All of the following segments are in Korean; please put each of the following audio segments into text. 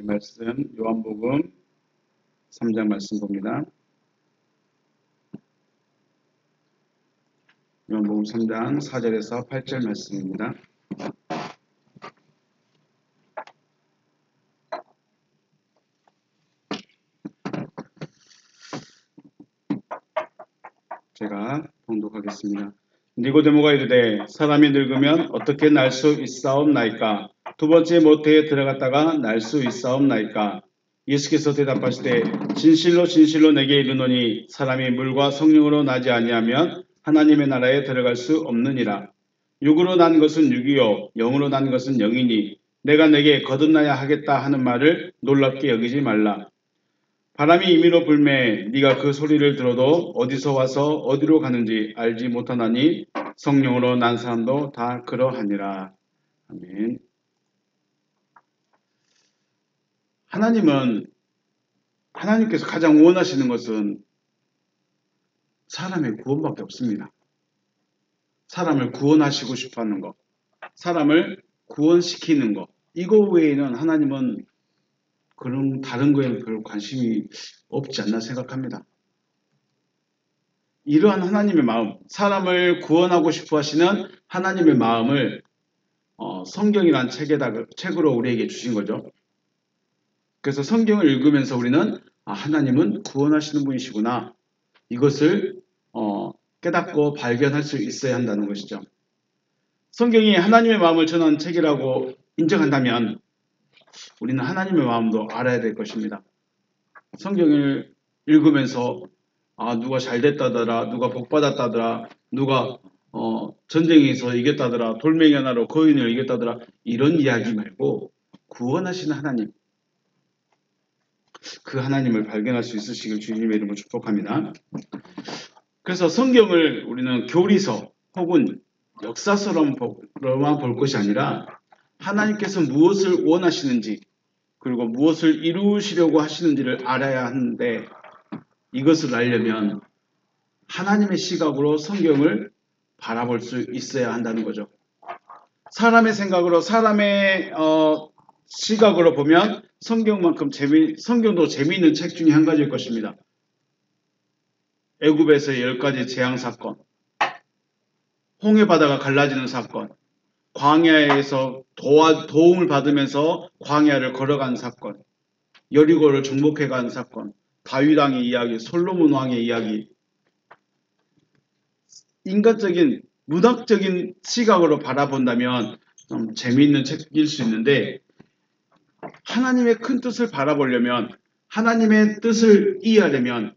말씀 요한복음 3장 말씀 봅니다. 요한복음 3장 4절에서 8절 말씀입니다. 제가 봉독하겠습니다. 니고데모가 이르되 사람이 늙으면 어떻게 날 수 있사옵나이까? 두 번째 모태에 들어갔다가 날 수 있사옵나이까? 예수께서 대답하시되 진실로 진실로 내게 이르노니 사람이 물과 성령으로 나지 아니하면 하나님의 나라에 들어갈 수 없느니라. 육으로 난 것은 육이요 영으로 난 것은 영이니 내가 내게 거듭나야 하겠다 하는 말을 놀랍게 여기지 말라. 바람이 임의로 불매 네가 그 소리를 들어도 어디서 와서 어디로 가는지 알지 못하나니 성령으로 난 사람도 다 그러하니라. 아멘. 하나님께서 가장 원하시는 것은 사람의 구원밖에 없습니다. 사람을 구원하시고 싶어하는 것, 사람을 구원시키는 것, 이거 외에는 하나님은 그런 다른 거에는 별 관심이 없지 않나 생각합니다. 이러한 하나님의 마음, 사람을 구원하고 싶어 하시는 하나님의 마음을 성경이란 책으로 우리에게 주신 거죠. 그래서 성경을 읽으면서 우리는 하나님은 구원하시는 분이시구나. 이것을 깨닫고 발견할 수 있어야 한다는 것이죠. 성경이 하나님의 마음을 전하는 책이라고 인정한다면 우리는 하나님의 마음도 알아야 될 것입니다. 성경을 읽으면서 누가 잘됐다더라, 누가 복받았다더라, 누가 전쟁에서 이겼다더라, 돌멩이 하나로 거인을 이겼다더라, 이런 이야기 말고 구원하시는 하나님, 그 하나님을 발견할 수 있으시길 주님의 이름으로 축복합니다. 그래서 성경을 우리는 교리서 혹은 역사서로만 볼 것이 아니라 하나님께서 무엇을 원하시는지 그리고 무엇을 이루시려고 하시는지를 알아야 하는데, 이것을 알려면 하나님의 시각으로 성경을 바라볼 수 있어야 한다는 거죠. 사람의 생각으로, 사람의 시각으로 보면 성경도 재미있는 책 중에 한 가지일 것입니다. 애굽에서의 10가지 재앙 사건, 홍해 바다가 갈라지는 사건, 광야에서 도움을 받으면서 광야를 걸어간 사건, 여리고를 정복해간 사건, 다윗 왕의 이야기, 솔로몬 왕의 이야기, 인간적인 문학적인 시각으로 바라본다면 좀 재미있는 책일 수 있는데, 하나님의 큰 뜻을 바라보려면, 하나님의 뜻을 이해하려면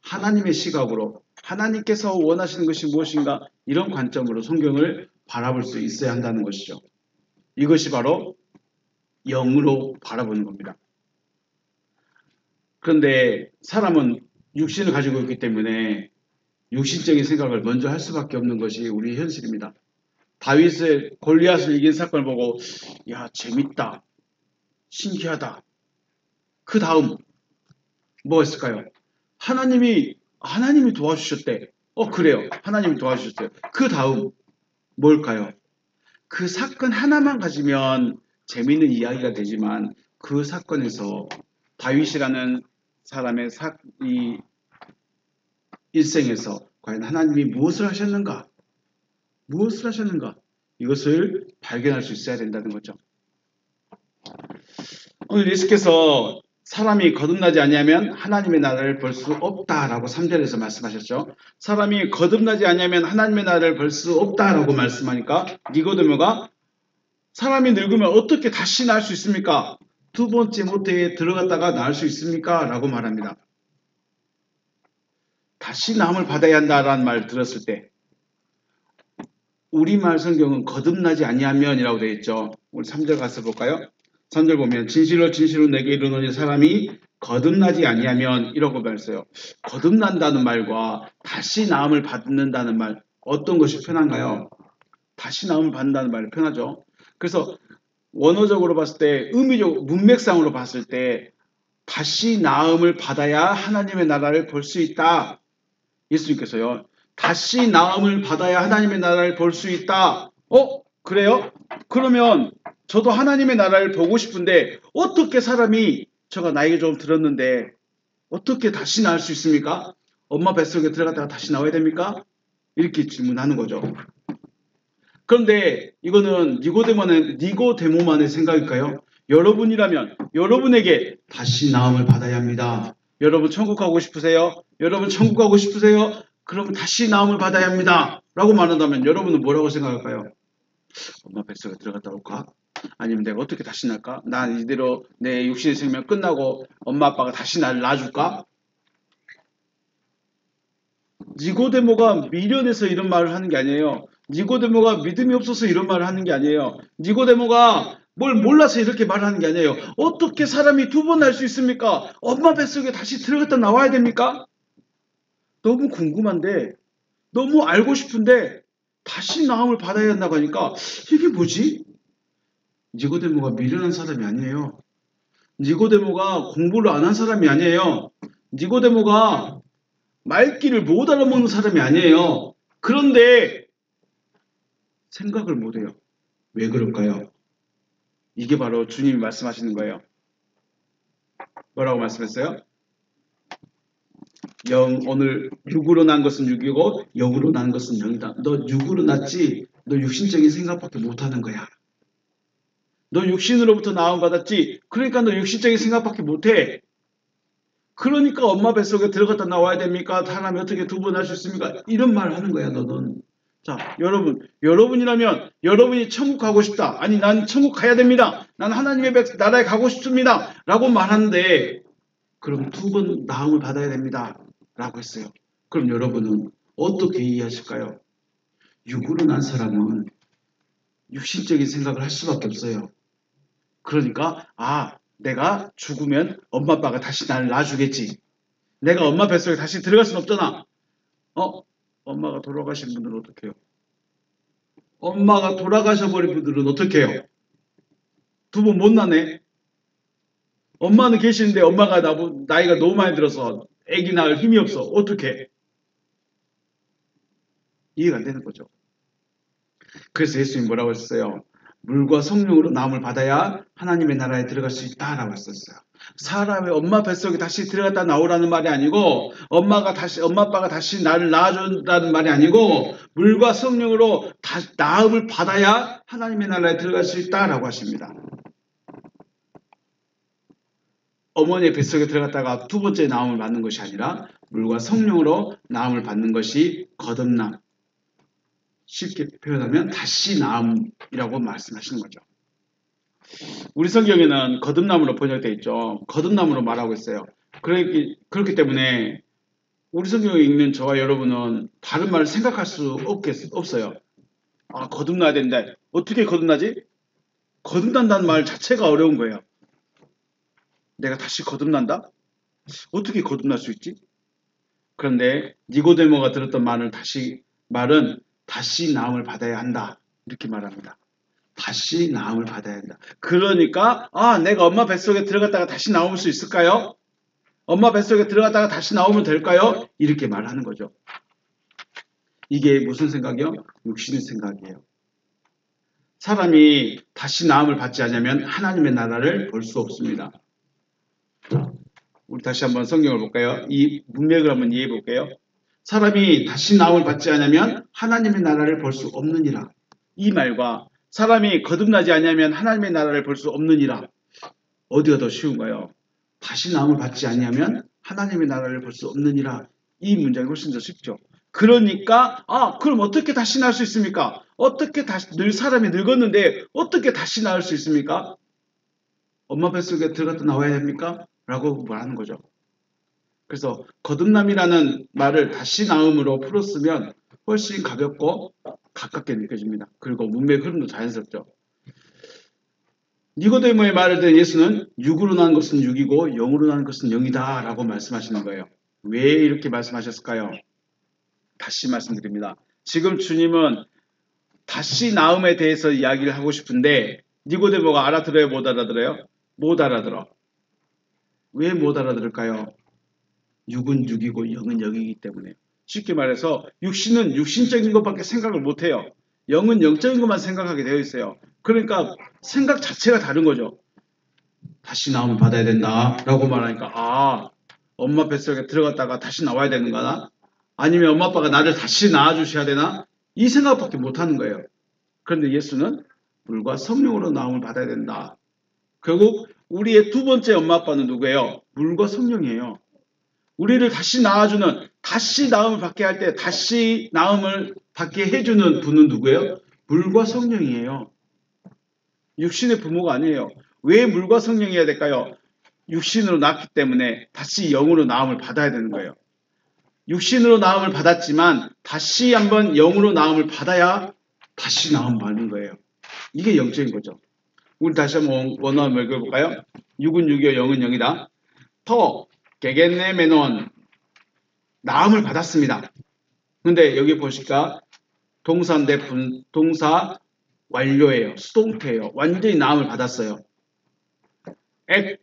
하나님의 시각으로, 하나님께서 원하시는 것이 무엇인가, 이런 관점으로 성경을 바라볼 수 있어야 한다는 것이죠. 이것이 바로 영으로 바라보는 겁니다. 그런데 사람은 육신을 가지고 있기 때문에 육신적인 생각을 먼저 할 수밖에 없는 것이 우리 현실입니다. 다윗의 골리앗을 이긴 사건을 보고 야, 재밌다, 신기하다. 그 다음 뭐가 있을까요? 하나님이 도와주셨대. 그래요. 하나님이 도와주셨어요. 그 다음 뭘까요? 그 사건 하나만 가지면 재미있는 이야기가 되지만 그 사건에서 다윗이라는 사람의 이 일생에서 과연 하나님이 무엇을 하셨는가? 이것을 발견할 수 있어야 된다는 거죠. 오늘 예수께서 사람이 거듭나지 아니하면 하나님의 나라를 볼 수 없다라고 3절에서 말씀하셨죠. 사람이 거듭나지 아니하면 하나님의 나라를 볼 수 없다라고 말씀하니까 니고데모가 사람이 늙으면 어떻게 다시 나을 수 있습니까? 두 번째 모태에 들어갔다가 나을 수 있습니까? 라고 말합니다. 다시 나음을 받아야 한다라는 말을 들었을 때, 우리말 성경은 거듭나지 아니하면 이라고 되어 있죠. 우리 3절 가서 볼까요? 3절 보면 진실로 진실로 내게 이르노니 사람이 거듭나지 아니하면 이라고 말했어요. 거듭난다는 말과 다시 나음을 받는다는 말, 어떤 것이 편한가요? 다시 나음을 받는다는 말이 편하죠. 그래서 원어적으로 봤을 때, 의미적 문맥상으로 봤을 때 다시 나음을 받아야 하나님의 나라를 볼 수 있다. 예수님께서요, 다시 나음을 받아야 하나님의 나라를 볼 수 있다. 그래요? 그러면 저도 하나님의 나라를 보고 싶은데 어떻게 사람이 저가 나이가 좀 들었는데 어떻게 다시 나올 수 있습니까? 엄마 뱃속에 들어갔다가 다시 나와야 됩니까? 이렇게 질문하는 거죠. 그런데 이거는 니고데모만의 생각일까요? 여러분이라면 여러분에게 다시 나음을 받아야 합니다. 여러분 천국 가고 싶으세요? 여러분 천국 가고 싶으세요? 그러면 다시 나음을 받아야 합니다. 라고 말한다면 여러분은 뭐라고 생각할까요? 엄마 뱃속에 들어갔다 올까? 아니면 내가 어떻게 다시 날까? 난 이대로 내 육신의 생명 끝나고 엄마 아빠가 다시 나를 낳아줄까? 니고데모가 미련해서 이런 말을 하는 게 아니에요. 니고데모가 믿음이 없어서 이런 말을 하는 게 아니에요. 니고데모가 뭘 몰라서 이렇게 말하는 게 아니에요. 어떻게 사람이 두 번 날 수 있습니까? 엄마 뱃속에 다시 들어갔다 나와야 됩니까? 너무 궁금한데, 너무 알고 싶은데 다시 나음을 받아야 한다고 하니까 이게 뭐지? 니고데모가 미련한 사람이 아니에요. 니고데모가 공부를 안 한 사람이 아니에요. 니고데모가 말귀를 못 알아먹는 사람이 아니에요. 그런데 생각을 못해요. 왜 그럴까요? 이게 바로 주님이 말씀하시는 거예요. 뭐라고 말씀했어요? 오늘 육으로 난 것은 육이고 영으로 난 것은 영이다. 너 육으로 났지 너 육신적인 생각밖에 못하는 거야. 너 육신으로부터 나음 받았지 그러니까 너 육신적인 생각밖에 못해. 그러니까 엄마 뱃속에 들어갔다 나와야 됩니까? 사람이 어떻게 두 번 할 수 있습니까? 이런 말을 하는 거야 너는. 자, 여러분이라면 여러분이 천국 가고 싶다. 아니, 난 천국 가야 됩니다. 난 하나님의 나라에 가고 싶습니다. 라고 말하는데, 그럼 두 번 나음을 받아야 됩니다. 라고 했어요. 그럼 여러분은 어떻게 이해하실까요? 육으로 난 사람은 육신적인 생각을 할 수밖에 없어요. 그러니까, 내가 죽으면 엄마 아빠가 다시 나를 낳아주겠지. 내가 엄마 뱃속에 다시 들어갈 순 없잖아. 엄마가 돌아가신 분들은 어떻게 해요? 엄마가 돌아가셔버린 분들은 어떻게 해요? 두 번 못 나네. 엄마는 계시는데 엄마가 나이가 너무 많이 들어서 아기 낳을 힘이 없어. 어떻게 해? 이해가 안 되는 거죠. 그래서 예수님이 뭐라고 했어요? 물과 성령으로 나음을 받아야 하나님의 나라에 들어갈 수 있다라고 했었어요. 사람의 엄마 뱃속에 다시 들어갔다 나오라는 말이 아니고 엄마 아빠가 다시 나를 낳아준다는 말이 아니고 물과 성령으로 나음을 받아야 하나님의 나라에 들어갈 수 있다라고 하십니다. 어머니의 뱃속에 들어갔다가 두 번째 나음을 받는 것이 아니라 물과 성령으로 나음을 받는 것이 거듭남. 쉽게 표현하면 다시 나음이라고 말씀하시는 거죠. 우리 성경에는 거듭남으로 번역되어 있죠. 거듭남으로 말하고 있어요. 그렇기 때문에 우리 성경에 읽는 저와 여러분은 다른 말을 생각할 수 없어요. 거듭나야 된다. 어떻게 거듭나지? 거듭난다는 말 자체가 어려운 거예요. 내가 다시 거듭난다? 어떻게 거듭날 수 있지? 그런데 니고데모가 들었던 말은 다시 나음을 받아야 한다. 이렇게 말합니다. 다시 나음을 받아야 한다. 그러니까 내가 엄마 뱃속에 들어갔다가 다시 나올 수 있을까요? 엄마 뱃속에 들어갔다가 다시 나오면 될까요? 이렇게 말하는 거죠. 이게 무슨 생각이요? 육신의 생각이에요. 사람이 다시 나음을 받지 않으면 하나님의 나라를 볼 수 없습니다. 우리 다시 한번 성경을 볼까요? 이 문맥을 한번 이해해 볼게요. 사람이 다시 나음을 받지 않으면 하나님의 나라를 볼 수 없느니라. 이 말과 사람이 거듭나지 않으면 하나님의 나라를 볼 수 없느니라. 어디가 더 쉬운가요? 다시 나음을 받지 않으면 하나님의 나라를 볼 수 없느니라. 이 문장이 훨씬 더 쉽죠. 그러니까 그럼 어떻게 다시 나올 수 있습니까? 사람이 늙었는데 어떻게 다시 나올 수 있습니까? 엄마 뱃속에 들어갔다 나와야 됩니까? 라고 말하는 거죠. 그래서 거듭남이라는 말을 다시 나음으로 풀었으면 훨씬 가볍고 가깝게 느껴집니다. 그리고 문맥 흐름도 자연스럽죠. 니고데모의 말을 들은 예수는 육으로 난 것은 육이고 영으로 난 것은 영이다 라고 말씀하시는 거예요. 왜 이렇게 말씀하셨을까요? 다시 말씀드립니다. 지금 주님은 다시 나음에 대해서 이야기를 하고 싶은데 니고데모가 알아들어요? 못 알아들어요? 못 알아들어. 왜 못 알아들을까요? 육은 육이고 영은 영이기 때문에. 쉽게 말해서 육신은 육신적인 것밖에 생각을 못해요. 영은 영적인 것만 생각하게 되어 있어요. 그러니까 생각 자체가 다른 거죠. 다시 나오면 받아야 된다 라고 말하니까 아, 엄마 뱃속에 들어갔다가 다시 나와야 되는 거나 아니면 엄마 아빠가 나를 다시 낳아주셔야 되나 이 생각밖에 못하는 거예요. 그런데 예수는 물과 성령으로 나옴을 받아야 된다. 결국 우리의 두 번째 엄마 아빠는 누구예요? 물과 성령이에요. 우리를 다시 낳아주는, 다시 나음을 받게 할 때 다시 나음을 받게 해주는 분은 누구예요? 물과 성령이에요. 육신의 부모가 아니에요. 왜 물과 성령이어야 될까요? 육신으로 낳기 때문에 다시 영으로 나음을 받아야 되는 거예요. 육신으로 나음을 받았지만 다시 한번 영으로 나음을 받아야 다시 나음 받는 거예요. 이게 영적인 거죠. 우리 다시 한번 원어를 읽어볼까요? 6은 6이요, 0은 0이다. 터, 게겐네 메논, 나음을 받았습니다. 근데 여기 보실까? 동사인데 동사 완료예요. 수동태예요. 완전히 나음을 받았어요. 엑,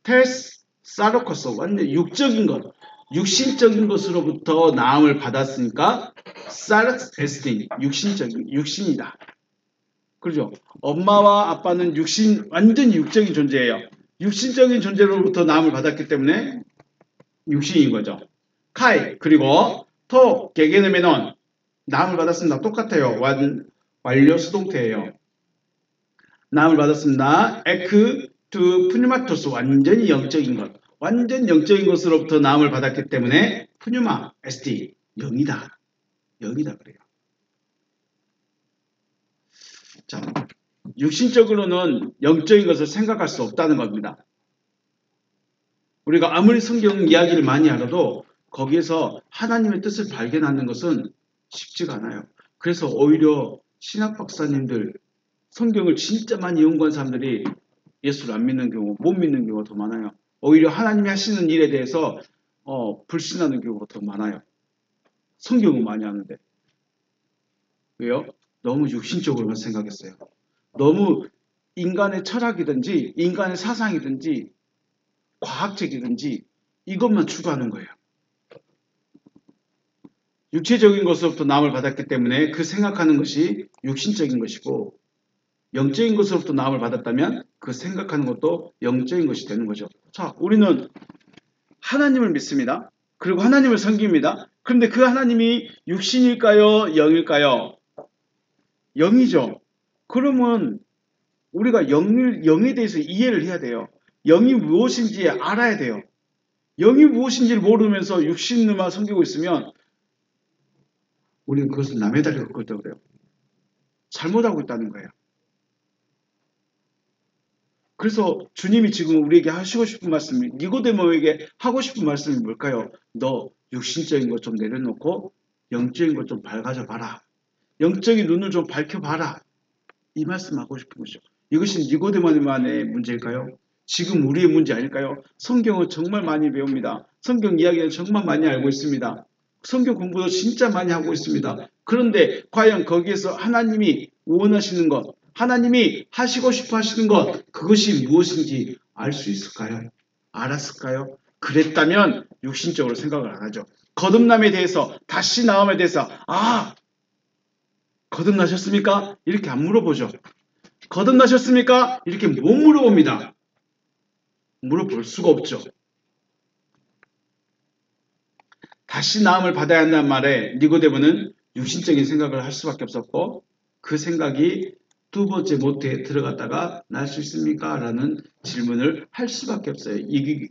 테스, 사르코스, 완전 육적인 것, 육신적인 것으로부터 나음을 받았으니까 사르스 에스틴, 육신이다. 그렇죠? 엄마와 아빠는 완전히 육적인 존재예요. 육신적인 존재로부터 나음을 받았기 때문에 육신인 거죠. 카이, 그리고 토, 게게네메논, 나음을 받았습니다. 똑같아요. 완료 수동태예요. 나음을 받았습니다. 에크, 투, 푸뉴마토스, 완전히 영적인 것. 완전 영적인 것으로부터 나음을 받았기 때문에 푸뉴마, ST, 영이다. 영이다 그래요. 자, 육신적으로는 영적인 것을 생각할 수 없다는 겁니다. 우리가 아무리 성경 이야기를 많이 알아도 거기에서 하나님의 뜻을 발견하는 것은 쉽지가 않아요. 그래서 오히려 신학 박사님들, 성경을 진짜 많이 연구한 사람들이 예수를 안 믿는 경우, 못 믿는 경우가 더 많아요. 오히려 하나님이 하시는 일에 대해서 불신하는 경우가 더 많아요. 성경은 많이 아는데. 왜요? 너무 육신적으로만 생각했어요. 너무 인간의 철학이든지 인간의 사상이든지 과학적이든지 이것만 추구하는 거예요. 육체적인 것으로부터 나음을 받았기 때문에 그 생각하는 것이 육신적인 것이고 영적인 것으로부터 나음을 받았다면 그 생각하는 것도 영적인 것이 되는 거죠. 자, 우리는 하나님을 믿습니다. 그리고 하나님을 섬깁니다. 그런데 그 하나님이 육신일까요? 영일까요? 영이죠. 그러면 우리가 영에 대해서 이해를 해야 돼요. 영이 무엇인지 알아야 돼요. 영이 무엇인지를 모르면서 육신만 섬기고 있으면 우리는 그것을 남의 다리 걷고 있다고 그래요. 잘못하고 있다는 거예요. 그래서 주님이 지금 우리에게 하시고 싶은 말씀이 니고데모에게 하고 싶은 말씀이 뭘까요? 너 육신적인 것 좀 내려놓고 영적인 것 좀 밝아져 봐라. 영적인 눈을 좀 밝혀봐라. 이 말씀하고 싶은 거죠. 이것이 니고데모만의 문제일까요? 지금 우리의 문제 아닐까요? 성경은 정말 많이 배웁니다. 성경 이야기는 정말 많이 알고 있습니다. 성경 공부도 진짜 많이 하고 있습니다. 그런데 과연 거기에서 하나님이 원하시는 것, 하나님이 하시고 싶어 하시는 것, 그것이 무엇인지 알 수 있을까요? 알았을까요? 그랬다면 육신적으로 생각을 안 하죠. 거듭남에 대해서, 다시 나옴에 대해서 거듭나셨습니까? 이렇게 안 물어보죠. 거듭나셨습니까? 이렇게 못 물어봅니다. 물어볼 수가 없죠. 다시 나음을 받아야 한다는 말에 니고데모는 육신적인 생각을 할 수밖에 없었고 그 생각이 두 번째 모태에 들어갔다가 날 수 있습니까? 라는 질문을 할 수밖에 없어요.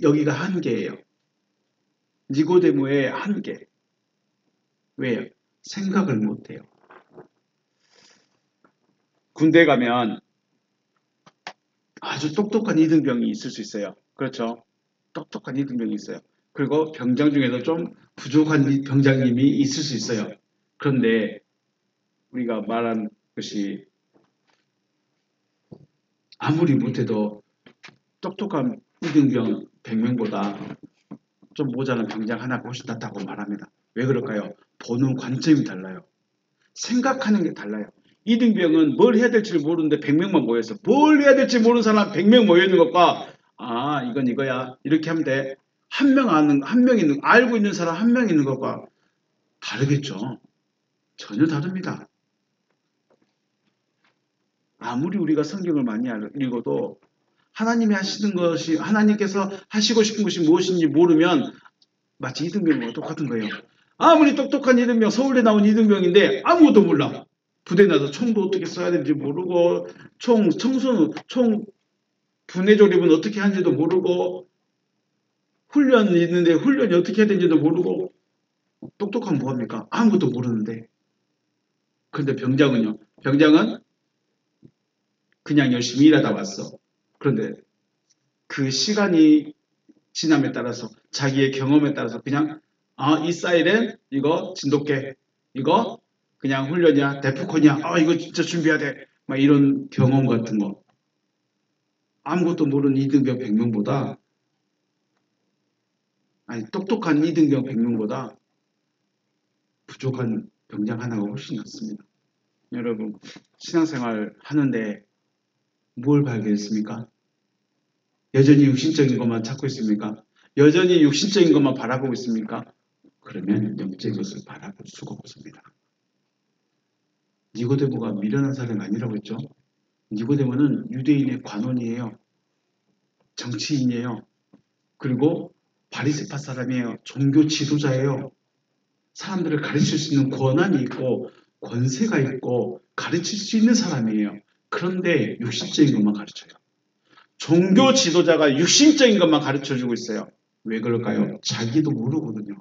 여기가 한계예요. 니고데모의 한계. 왜요? 생각을 못해요. 군대 가면 아주 똑똑한 이등병이 있을 수 있어요. 그렇죠? 똑똑한 이등병이 있어요. 그리고 병장 중에도 좀 부족한 병장님이 있을 수 있어요. 그런데 우리가 말한 것이 아무리 못해도 똑똑한 이등병 100명보다 좀 모자란 병장 하나가 훨씬 낫다고 말합니다. 왜 그럴까요? 보는 관점이 달라요. 생각하는 게 달라요. 이등병은 뭘 해야 될지 모르는데 100명만 모여서 뭘 해야 될지 모르는 사람 100명 모여있는 것과 이건 이거야 이렇게 하면 돼. 한 명 알고 있는 사람 한 명 있는 것과 다르겠죠. 전혀 다릅니다. 아무리 우리가 성경을 많이 읽어도 하나님이 하시는 것이 하나님께서 하시고 싶은 것이 무엇인지 모르면 마치 이등병과 똑같은 거예요. 아무리 똑똑한 이등병, 서울대 나온 이등병인데 아무것도 몰라. 부대 나서 총도 어떻게 써야 되는지 모르고 총 분해 조립은 어떻게 하는지도 모르고 훈련이 있는데 훈련이 어떻게 해야 되는지도 모르고 똑똑하면 뭐합니까? 아무것도 모르는데. 그런데 병장은요. 병장은 그냥 열심히 일하다 왔어. 그런데 그 시간이 지남에 따라서 자기의 경험에 따라서 그냥 이 사이렌 이거 진돗개 이거 그냥 훈련이야 데프콘이야 이거 진짜 준비해야 돼 막 이런 경험 같은 거 아무것도 모르는 이등병 100명보다 아니 똑똑한 이등병 100명보다 부족한 병장 하나가 훨씬 낫습니다. 여러분 신앙생활 하는데 뭘 발견했습니까? 여전히 육신적인 것만 찾고 있습니까? 여전히 육신적인 것만 바라보고 있습니까? 그러면 영적인 것을 바라볼 수가 없습니다. 니고데모가 미련한 사람이 아니라고 했죠. 니고데모는 유대인의 관원이에요. 정치인이에요. 그리고 바리새파 사람이에요. 종교 지도자예요. 사람들을 가르칠 수 있는 권한이 있고 권세가 있고 가르칠 수 있는 사람이에요. 그런데 육신적인 것만 가르쳐요. 종교 지도자가 육신적인 것만 가르쳐주고 있어요. 왜 그럴까요? 자기도 모르거든요.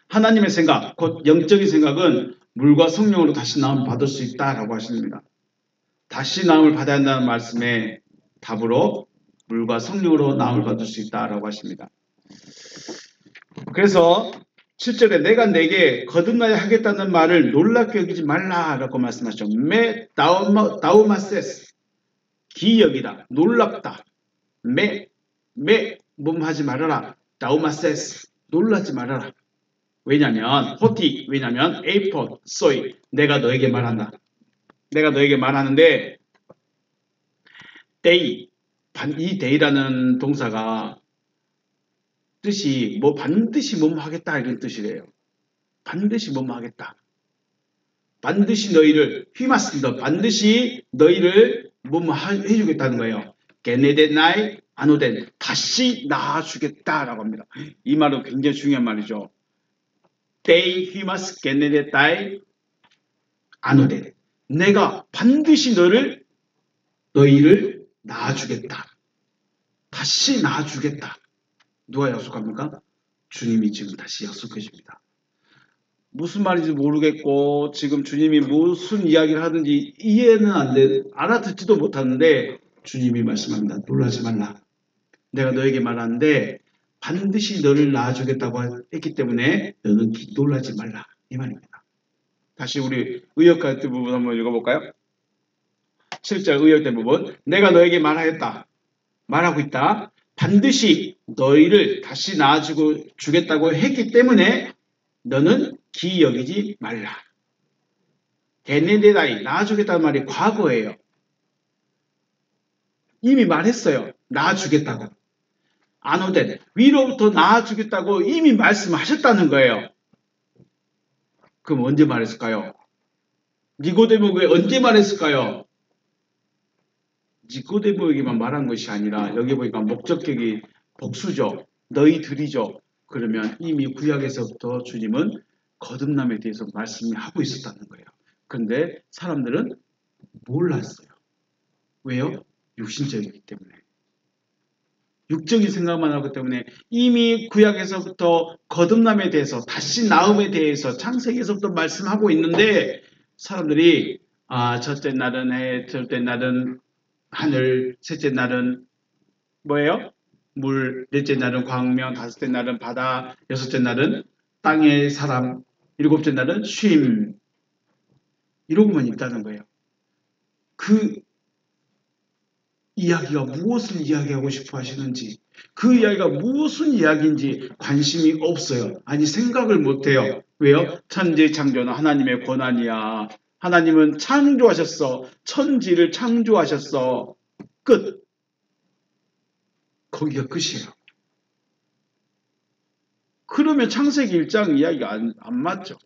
하나님의 생각, 곧 영적인 생각은 물과 성령으로 다시 나음을 받을 수 있다라고 하십니다. 다시 나음을 받아야 한다는 말씀에 답으로 물과 성령으로 나음을 받을 수 있다라고 하십니다. 그래서 7절에 내가 내게 거듭나야 하겠다는 말을 놀랍게 여기지 말라라고 말씀하셨죠. 메 다우마세스 기여기다 놀랍다 몸하지 말아라 다우마세스 놀라지 말아라. 왜냐면 호티 왜냐면 에이폰 소이 내가 너에게 말한다. 내가 너에게 말하는데 데이 이 데이라는 동사가 뜻이 반드시 하겠다 이런 뜻이래요. 반드시 하겠다. 반드시 너희를 휘마스다. 반드시 너희를 해주겠다는 거예요. 게네데나이 아노덴 다시 낳아주겠다라고 합니다. 이 말은 굉장히 중요한 말이죠. 데이 휘마스 게네데나이 아노덴 내가 반드시 너희를 낳아주겠다. 다시 낳아주겠다. 누가 약속합니까? 주님이 지금 다시 약속해 줍니다. 무슨 말인지 모르겠고 지금 주님이 무슨 이야기를 하든지 이해는 안 돼. 알아듣지도 못하는데 주님이 말씀합니다. 놀라지 말라. 내가 너에게 말하는데 반드시 너를 낳아주겠다고 했기 때문에 너는 놀라지 말라. 이 말입니다. 다시 우리 의역할 때 부분 한번 읽어볼까요? 7절 의역된 부분 내가 너에게 말하고 있다. 반드시 너희를 다시 낳아주겠다고 했기 때문에 너는 기이 여기지 말라. 게네데다이 낳아주겠다는 말이 과거예요. 이미 말했어요. 낳아주겠다고. 아노덴 위로부터 낳아주겠다고 이미 말씀하셨다는 거예요. 그럼 언제 말했을까요? 니고데모에게 언제 말했을까요? 니고데모에게만 말한 것이 아니라 여기 보니까 목적격이 복수죠. 너희들이죠. 그러면 이미 구약에서부터 주님은 거듭남에 대해서 말씀하고 있었다는 거예요. 그런데 사람들은 몰랐어요. 왜요? 육신적이기 때문에. 육적인 생각만 하기 때문에 이미 구약에서부터 거듭남에 대해서 다시 나음에 대해서 창세기에서부터 말씀하고 있는데 사람들이 첫째 날은 해, 둘째 날은 하늘, 셋째 날은 뭐예요? 물, 넷째 날은 광명, 다섯째 날은 바다, 여섯째 날은 땅의 사람, 일곱째 날은 쉼 이러고만 있다는 거예요. 그 이야기가 무엇을 이야기하고 싶어 하시는지 그 이야기가 무슨 이야기인지 관심이 없어요. 아니 생각을 못해요. 왜요? 천지 창조는 하나님의 권한이야. 하나님은 창조하셨어. 천지를 창조하셨어. 끝. 거기가 끝이에요. 그러면 창세기 1장 이야기가 안 맞죠.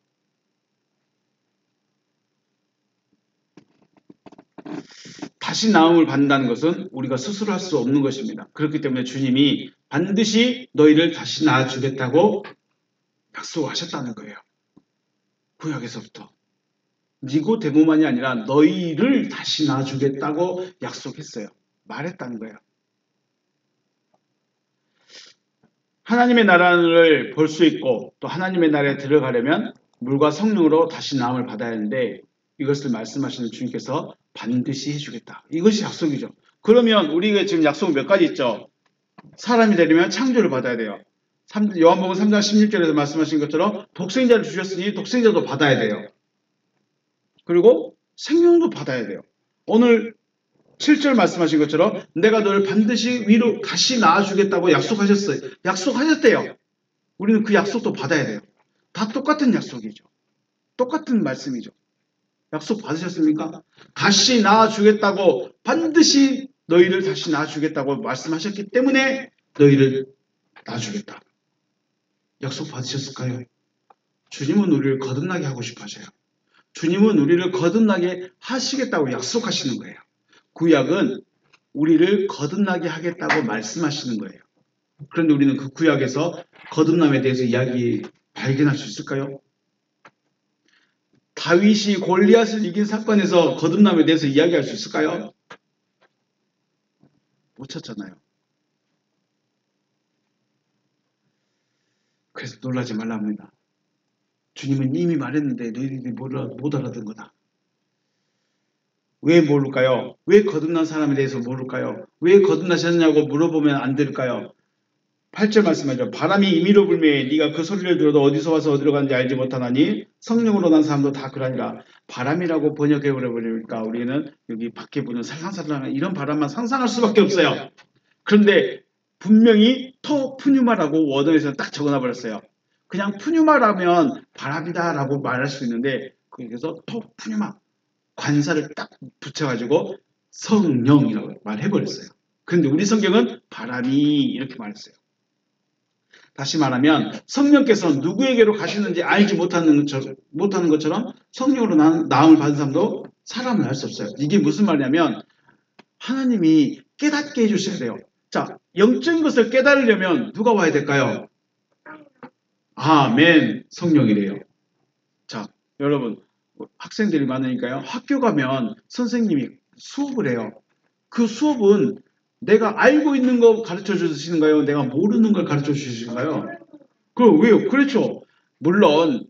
다시 나음을 받는다는 것은 우리가 스스로 할 수 없는 것입니다. 그렇기 때문에 주님이 반드시 너희를 다시 낳아주겠다고 약속하셨다는 거예요. 구약에서부터. 니고데모만이 아니라 너희를 다시 낳아주겠다고 약속했어요. 말했다는 거예요. 하나님의 나라를 볼 수 있고 또 하나님의 나라에 들어가려면 물과 성령으로 다시 나음을 받아야 하는데 이것을 말씀하시는 주님께서 반드시 해주겠다. 이것이 약속이죠. 그러면 우리가 지금 약속 몇 가지 있죠. 사람이 되려면 창조를 받아야 돼요. 요한복음 3장 16절에서 말씀하신 것처럼 독생자를 주셨으니 독생자도 받아야 돼요. 그리고 생명도 받아야 돼요. 오늘 7절 말씀하신 것처럼 내가 너를 반드시 위로 다시 낳아주겠다고 약속하셨어요. 약속하셨대요. 우리는 그 약속도 받아야 돼요. 다 똑같은 약속이죠. 똑같은 말씀이죠. 약속 받으셨습니까? 다시 낳아주겠다고 반드시 너희를 다시 낳아주겠다고 말씀하셨기 때문에 너희를 낳아주겠다. 약속 받으셨을까요? 주님은 우리를 거듭나게 하고 싶어 하셔요. 주님은 우리를 거듭나게 하시겠다고 약속하시는 거예요. 구약은 우리를 거듭나게 하겠다고 말씀하시는 거예요. 그런데 우리는 그 구약에서 거듭남에 대해서 이야기 발견할 수 있을까요? 다윗이 골리앗을 이긴 사건에서 거듭남에 대해서 이야기할 수 있을까요? 못 찾잖아요. 그래서 놀라지 말라 합니다. 주님은 이미 말했는데 너희들이 못 알아듣는 거다. 왜 모를까요? 왜 거듭난 사람에 대해서 모를까요? 왜 거듭나셨냐고 물어보면 안 될까요? 8절 말씀하죠. 바람이 임의로 불매 네가 그 소리를 들어도 어디서 와서 어디로 가는지 알지 못하나니 성령으로 난 사람도 다 그러니라. 바람이라고 번역해 버리니까 우리는 여기 밖에 부는 살랑살랑한 이런 바람만 상상할 수밖에 없어요. 그런데 분명히 토푸뉴마라고 원어에서 딱 적어놔 버렸어요. 그냥 푸뉴마라면 바람이다라고 말할 수 있는데 그래서 토푸뉴마 관사를 딱 붙여가지고 성령이라고 말해버렸어요. 그런데 우리 성경은 바람이 이렇게 말했어요. 다시 말하면 성령께서 누구에게로 가시는지 알지 못하는 것처럼 성령으로 나음을 받은 사람도 사람을 알 수 없어요. 이게 무슨 말이냐면 하나님이 깨닫게 해주셔야 돼요. 자, 영적인 것을 깨달으려면 누가 와야 될까요? 아멘, 성령이래요. 자, 여러분 학생들이 많으니까요. 학교 가면 선생님이 수업을 해요. 그 수업은 내가 알고 있는 거 가르쳐 주시는가요? 내가 모르는 걸 가르쳐 주시는가요? 그럼 왜요? 그렇죠. 물론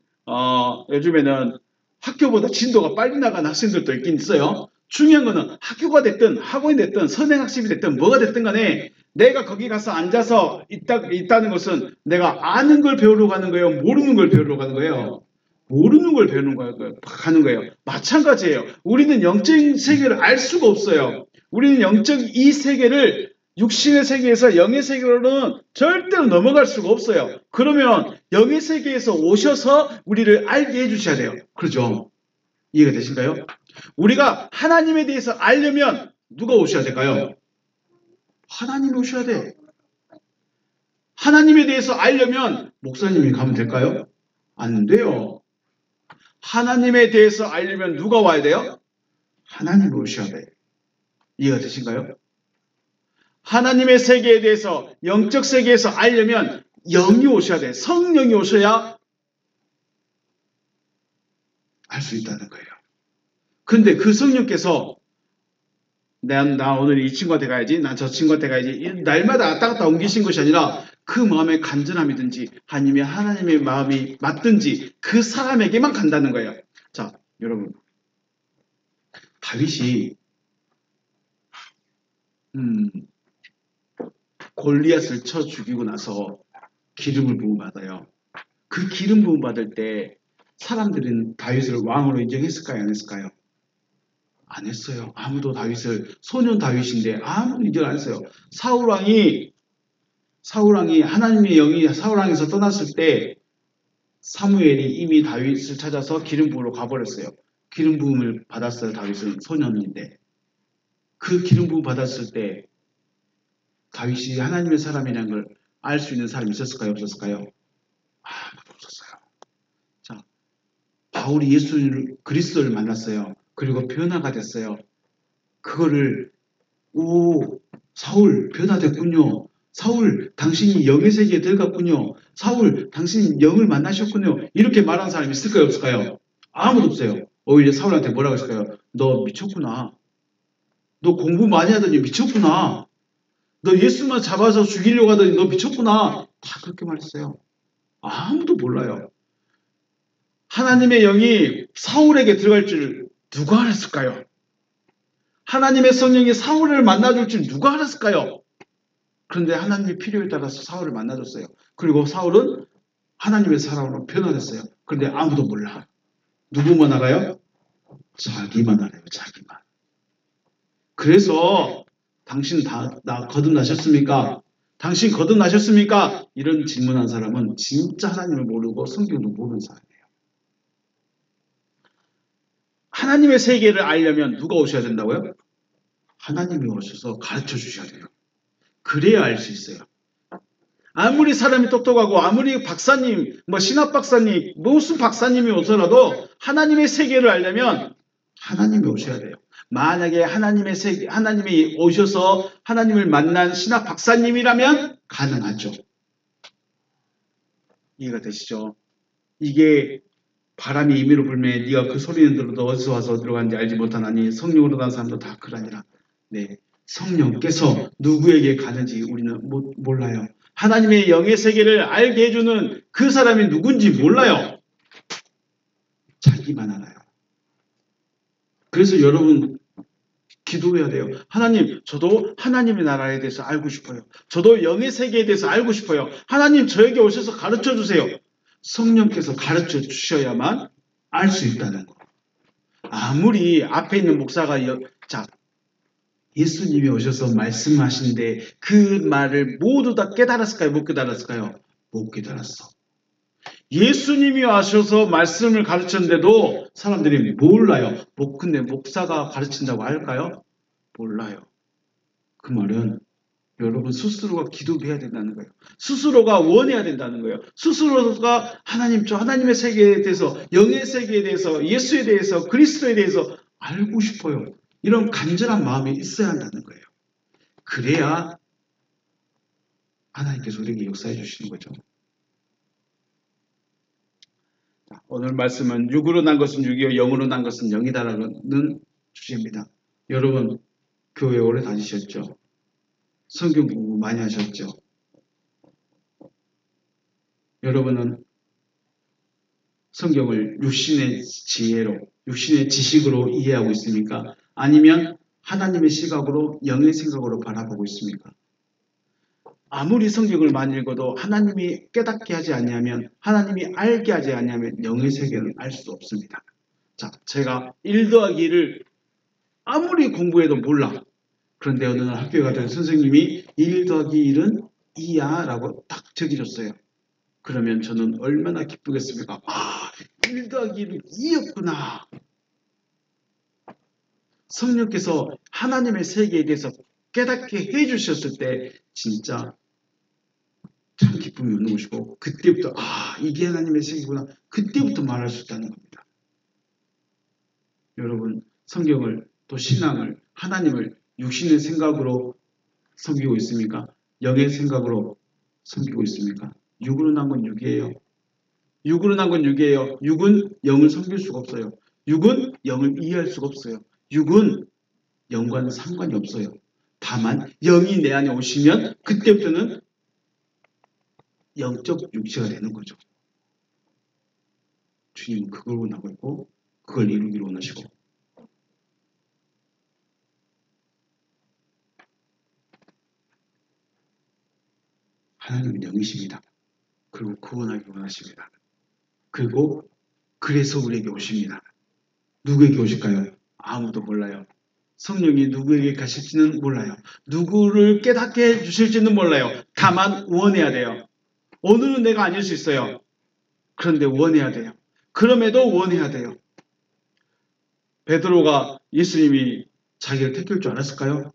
요즘에는 학교보다 진도가 빨리 나가는 학생들도 있긴 있어요. 중요한 거는 학교가 됐든 학원이 됐든 선행학습이 됐든 뭐가 됐든 간에 내가 거기 가서 앉아서 있다는 것은 내가 아는 걸 배우러 가는 거예요? 모르는 걸 배우러 가는 거예요? 모르는 걸 배우는 거예요. 가는 거예요. 마찬가지예요. 우리는 영적인 세계를 알 수가 없어요. 우리는 영적 이 세계를 육신의 세계에서 영의 세계로는 절대로 넘어갈 수가 없어요. 그러면 영의 세계에서 오셔서 우리를 알게 해주셔야 돼요. 그렇죠? 이해가 되실까요? 우리가 하나님에 대해서 알려면 누가 오셔야 될까요? 하나님이 오셔야 돼. 하나님에 대해서 알려면 목사님이 가면 될까요? 안 돼요. 하나님에 대해서 알려면 누가 와야 돼요? 하나님이 오셔야 돼요. 이해가 되신가요? 하나님의 세계에 대해서 영적 세계에서 알려면 영이 오셔야 돼. 성령이 오셔야 알 수 있다는 거예요. 근데 그 성령께서 나 오늘 이 친구한테 가야지, 난 저 친구한테 가야지 날마다 왔다 갔다 옮기신 것이 아니라 그 마음의 간절함이든지 아니면 하나님의 마음이 맞든지 그 사람에게만 간다는 거예요. 자, 여러분 다윗이 골리앗을 쳐 죽이고 나서 기름을 부음받아요. 그 기름 부음받을 때 사람들은 다윗을 왕으로 인정했을까요? 안 했을까요? 안 했어요. 아무도 다윗을 소년 다윗인데 아무도 인정 안 했어요. 사울왕이 하나님의 영이 사울왕에서 떠났을 때 사무엘이 이미 다윗을 찾아서 기름 부으러 가버렸어요. 기름 부음을 받았어요. 다윗은 소년인데 그 기름 부음 받았을 때 다윗이 하나님의 사람이라는 걸 알 수 있는 사람이 있었을까요? 없었을까요? 아무도 없었어요. 바울이 예수 그리스도를 만났어요. 그리고 변화가 됐어요. 그거를 오, 사울 변화됐군요. 사울 당신이 영의 세계에 들어갔군요. 사울 당신이 영을 만나셨군요. 이렇게 말하는 사람이 있을까요? 없을까요? 아무도 없어요. 오히려 사울한테 뭐라고 했을까요? 너 미쳤구나. 너 공부 많이 하더니 미쳤구나. 너 예수만 잡아서 죽이려고 하더니 너 미쳤구나. 다 그렇게 말했어요. 아무도 몰라요. 하나님의 영이 사울에게 들어갈 줄 누가 알았을까요? 하나님의 성령이 사울을 만나줄 줄 누가 알았을까요? 그런데 하나님의 필요에 따라서 사울을 만나줬어요. 그리고 사울은 하나님의 사람으로 변화됐어요. 그런데 아무도 몰라. 누구만 알아요? 자기만 알아요. 자기만. 그래서 당신 다 거듭나셨습니까? 당신 거듭나셨습니까? 이런 질문한 사람은 진짜 하나님을 모르고 성경도 모르는 사람이에요. 하나님의 세계를 알려면 누가 오셔야 된다고요? 하나님이 오셔서 가르쳐 주셔야 돼요. 그래야 알 수 있어요. 아무리 사람이 똑똑하고 아무리 박사님, 신학 박사님, 무슨 박사님이 오더라도 하나님의 세계를 알려면 하나님이 오셔야 돼요. 만약에 하나님이 오셔서 하나님을 만난 신학 박사님이라면 가능하죠. 이해가 되시죠? 이게 바람이 임의로 불매 네가 그 소리는 들어도 어디서 와서 들어간지 알지 못하나니 성령으로 난 사람도 다 그러니라. 네, 성령께서 누구에게 가는지 우리는 몰라요. 하나님의 영의 세계를 알게 해주는 그 사람이 누군지 몰라요. 자기만 알아요. 그래서 여러분 기도해야 돼요. 하나님, 저도 하나님의 나라에 대해서 알고 싶어요. 저도 영의 세계에 대해서 알고 싶어요. 하나님, 저에게 오셔서 가르쳐 주세요. 성령께서 가르쳐 주셔야만 알 수 있다는 거. 아무리 앞에 있는 목사가 예수님이 오셔서 말씀하시는데 그 말을 모두 다 깨달았을까요? 못 깨달았을까요? 못 깨달았어. 예수님이 와셔서 말씀을 가르쳤는데도 사람들이 몰라요. 근데 목사가 가르친다고 할까요? 몰라요. 그 말은 여러분 스스로가 기도해야 된다는 거예요. 스스로가 원해야 된다는 거예요. 스스로가 하나님의 세계에 대해서, 영의 세계에 대해서, 예수에 대해서, 그리스도에 대해서 알고 싶어요. 이런 간절한 마음이 있어야 한다는 거예요. 그래야 하나님께서 우리에게 역사해 주시는 거죠. 오늘 말씀은 육으로 난 것은 육이요 영으로 난 것은 영이다라는 주제입니다. 여러분 교회 오래 다니셨죠? 성경 공부 많이 하셨죠? 여러분은 성경을 육신의 지혜로, 육신의 지식으로 이해하고 있습니까? 아니면 하나님의 시각으로, 영의 생각으로 바라보고 있습니까? 아무리 성경을 많이 읽어도 하나님이 깨닫게 하지 않냐면, 하나님이 알게 하지 않냐면 영의 세계는 알 수 없습니다. 자, 제가 1 더하기 1을 아무리 공부해도 몰라. 그런데 어느 날 학교에 가던 선생님이 1 더하기 1은 2야 라고 딱 적어줬어요. 그러면 저는 얼마나 기쁘겠습니까? 1 더하기 1은 2였구나. 성령께서 하나님의 세계에 대해서 깨닫게 해주셨을 때 진짜 참 기쁨이 오는 것이고 그때부터 이게 하나님의 세계구나. 그때부터 말할 수 있다는 겁니다. 여러분 성경을 또 신앙을 하나님을 육신의 생각으로 섬기고 있습니까? 영의 생각으로 섬기고 있습니까? 육으로 난 건 육이에요. 육으로 난 건 육이에요. 육은 영을 섬길 수가 없어요. 육은 영을 이해할 수가 없어요. 육은 영과는 상관이 없어요. 다만 영이 내 안에 오시면 그때부터는 영적 육체가 되는 거죠. 주님은 그걸 원하고 있고 그걸 이루기를 원하시고 하나님은 영이십니다. 그리고 구원하기 원하십니다. 그리고 그래서 우리에게 오십니다. 누구에게 오실까요? 아무도 몰라요. 성령이 누구에게 가실지는 몰라요. 누구를 깨닫게 해주실지는 몰라요. 다만 원해야 돼요. 오늘은 내가 아닐 수 있어요. 그런데 원해야 돼요. 그럼에도 원해야 돼요. 베드로가 예수님이 자기를 택할 줄 알았을까요?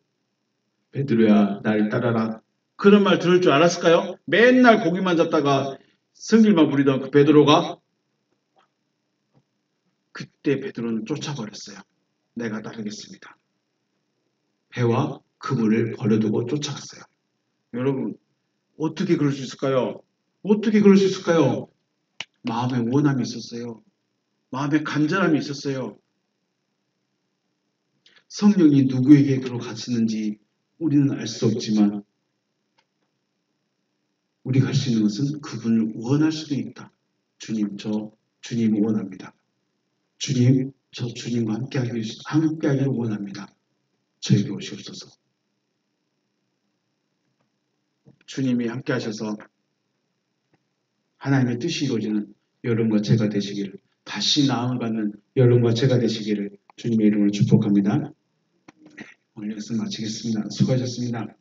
베드로야 날 따라라. 그런 말 들을 줄 알았을까요? 맨날 고기만 잡다가 성질만 부리던 그 베드로가 그때 베드로는 쫓아버렸어요. 내가 따르겠습니다. 해와 그물을 버려두고 쫓아갔어요. 여러분, 어떻게 그럴 수 있을까요? 어떻게 그럴 수 있을까요? 마음에 원함이 있었어요. 마음에 간절함이 있었어요. 성령이 누구에게로 가시는지 우리는 알 수 없지만 우리가 할 수 있는 것은 그분을 원할 수도 있다. 주님, 저 주님 원합니다. 주님, 저 주님과 함께하기를 원합니다. 저에게 오시옵소서. 주님이 함께 하셔서 하나님의 뜻이 이루어지는 여러분과 제가 되시기를, 다시 나아가는 여러분과 제가 되시기를 주님의 이름으로 축복합니다. 오늘 말씀 마치겠습니다. 수고하셨습니다.